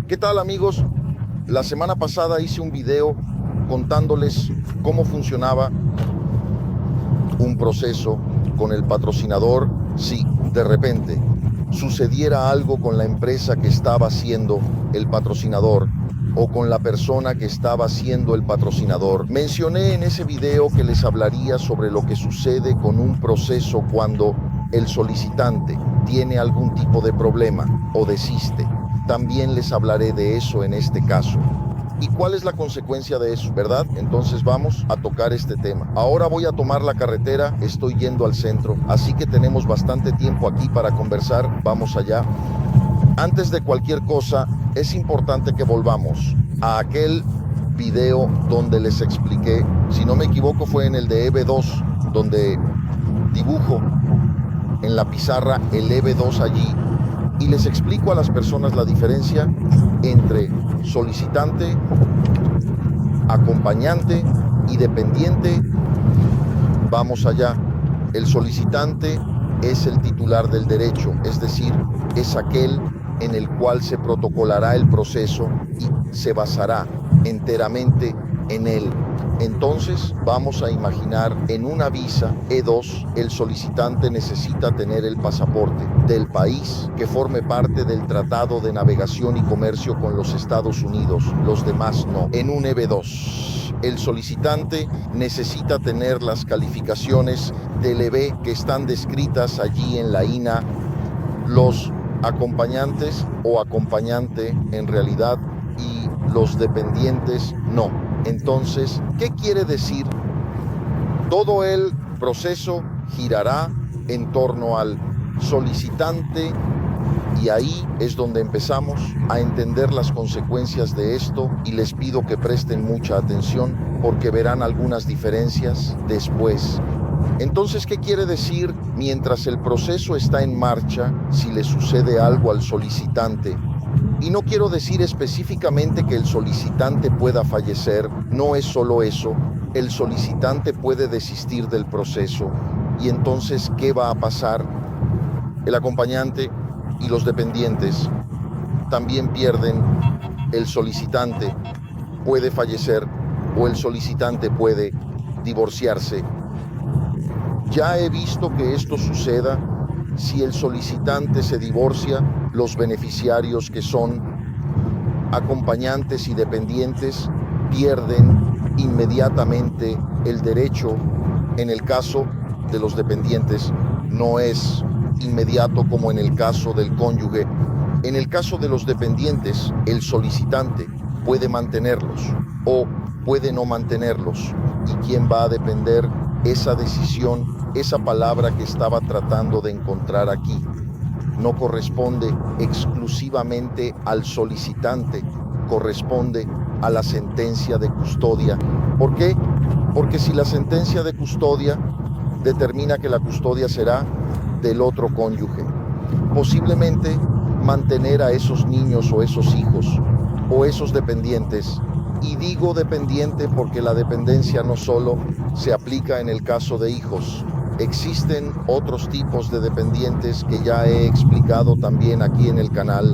¿Qué tal, amigos? La semana pasada hice un video contándoles cómo funcionaba un proceso con el patrocinador si de repente sucediera algo con la empresa que estaba siendo el patrocinador o con la persona que estaba siendo el patrocinador. Mencioné en ese video que les hablaría sobre lo que sucede con un proceso cuando el solicitante tiene algún tipo de problema o desiste. También les hablaré de eso en este caso. ¿Y cuál es la consecuencia de eso, verdad? Entonces vamos a tocar este tema. Ahora voy a tomar la carretera, estoy yendo al centro, así que tenemos bastante tiempo aquí para conversar. Vamos allá. Antes de cualquier cosa, es importante que volvamos a aquel video donde les expliqué, si no me equivoco fue en el de EB2, donde dibujo en la pizarra el EB2 allí y les explico a las personas la diferencia entre solicitante, acompañante y dependiente. Vamos allá. El solicitante es el titular del derecho, es decir, es aquel en el cual se protocolará el proceso y se basará enteramente en él. Entonces vamos a imaginar en una visa E2 el solicitante necesita tener el pasaporte del país que forme parte del Tratado de Navegación y Comercio con los Estados Unidos, los demás no. En un EB2 el solicitante necesita tener las calificaciones del EB que están descritas allí en la INA. Los acompañantes o acompañante en realidad y los dependientes no. Entonces, ¿qué quiere decir? Todo el proceso girará en torno al solicitante y ahí es donde empezamos a entender las consecuencias de esto y les pido que presten mucha atención porque verán algunas diferencias después. Entonces, ¿qué quiere decir? Mientras el proceso está en marcha, si le sucede algo al solicitante, y no quiero decir específicamente que el solicitante pueda fallecer, no es solo eso, el solicitante puede desistir del proceso. Y entonces, ¿qué va a pasar? El acompañante y los dependientes también pierden. El solicitante puede fallecer o el solicitante puede divorciarse. Ya he visto que esto suceda. Si el solicitante se divorcia, los beneficiarios que son acompañantes y dependientes pierden inmediatamente el derecho. En el caso de los dependientes no es inmediato como en el caso del cónyuge. En el caso de los dependientes, el solicitante puede mantenerlos o puede no mantenerlos. ¿Y quién va a depender esa decisión? Esa palabra que estaba tratando de encontrar aquí no corresponde exclusivamente al solicitante, corresponde a la sentencia de custodia. ¿Por qué? Porque si la sentencia de custodia determina que la custodia será del otro cónyuge, posiblemente mantener a esos niños o esos hijos o esos dependientes. Y digo dependiente porque la dependencia no solo se aplica en el caso de hijos. Existen otros tipos de dependientes que ya he explicado también aquí en el canal.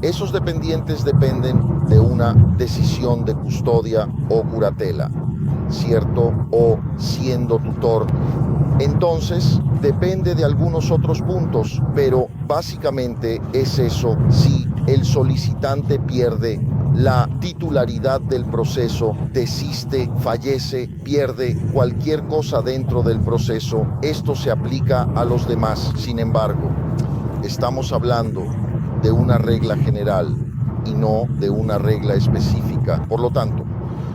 Esos dependientes dependen de una decisión de custodia o curatela, ¿cierto? O siendo tutor. Entonces, depende de algunos otros puntos, pero básicamente es eso. Si el solicitante pierde la titularidad del proceso, desiste, fallece, pierde cualquier cosa dentro del proceso, esto se aplica a los demás. Sin embargo, estamos hablando de una regla general y no de una regla específica. Por lo tanto,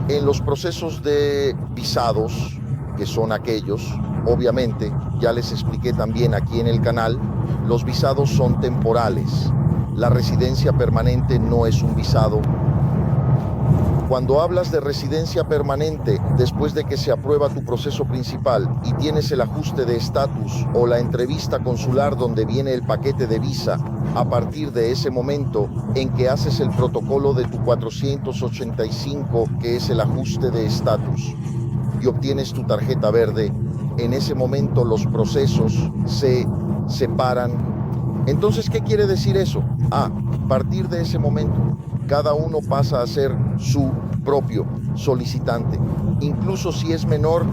en los procesos de visados, que son aquellos, obviamente, ya les expliqué también aquí en el canal, los visados son temporales. La residencia permanente no es un visado. Cuando hablas de residencia permanente, después de que se aprueba tu proceso principal y tienes el ajuste de estatus o la entrevista consular donde viene el paquete de visa, a partir de ese momento en que haces el protocolo de tu 485, que es el ajuste de estatus, y obtienes tu tarjeta verde, en ese momento los procesos se separan. Entonces, ¿qué quiere decir eso? A partir de ese momento, cada uno pasa a ser su propio solicitante, incluso si es menor.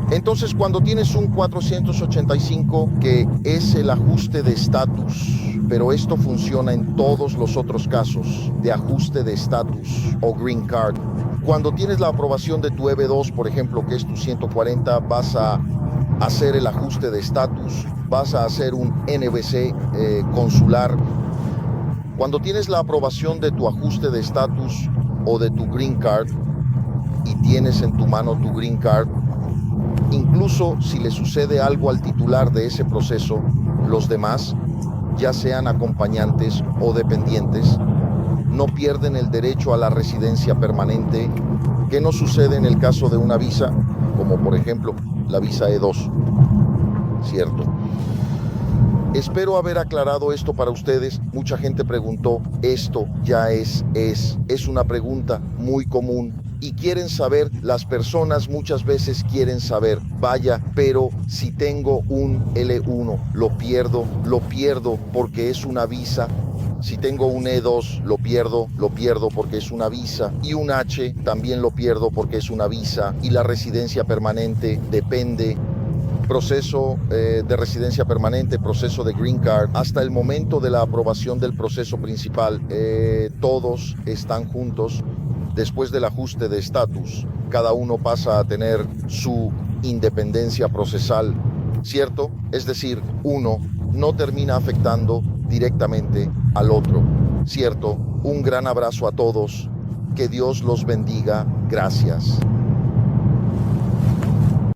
Entonces, cuando tienes un 485, que es el ajuste de estatus, pero esto funciona en todos los otros casos de ajuste de estatus o green card. Cuando tienes la aprobación de tu EB2, por ejemplo, que es tu 140, vas a hacer el ajuste de estatus, vas a hacer un NVC consular. Cuando tienes la aprobación de tu ajuste de estatus o de tu green card y tienes en tu mano tu green card, incluso si le sucede algo al titular de ese proceso, los demás, ya sean acompañantes o dependientes, no pierden el derecho a la residencia permanente, que no sucede en el caso de una visa, como por ejemplo la visa E2, ¿cierto? Espero haber aclarado esto para ustedes. Mucha gente preguntó, esto ya es una pregunta muy común. Y quieren saber, las personas muchas veces quieren saber, vaya, pero si tengo un L1, lo pierdo porque es una visa. Si tengo un E2, lo pierdo porque es una visa. Y un H también lo pierdo porque es una visa. Y la residencia permanente depende. Proceso de residencia permanente, proceso de green card, hasta el momento de la aprobación del proceso principal, todos están juntos. Después del ajuste de estatus, cada uno pasa a tener su independencia procesal, ¿cierto? Es decir, uno no termina afectando directamente al otro, ¿cierto? Un gran abrazo a todos, que Dios los bendiga, gracias.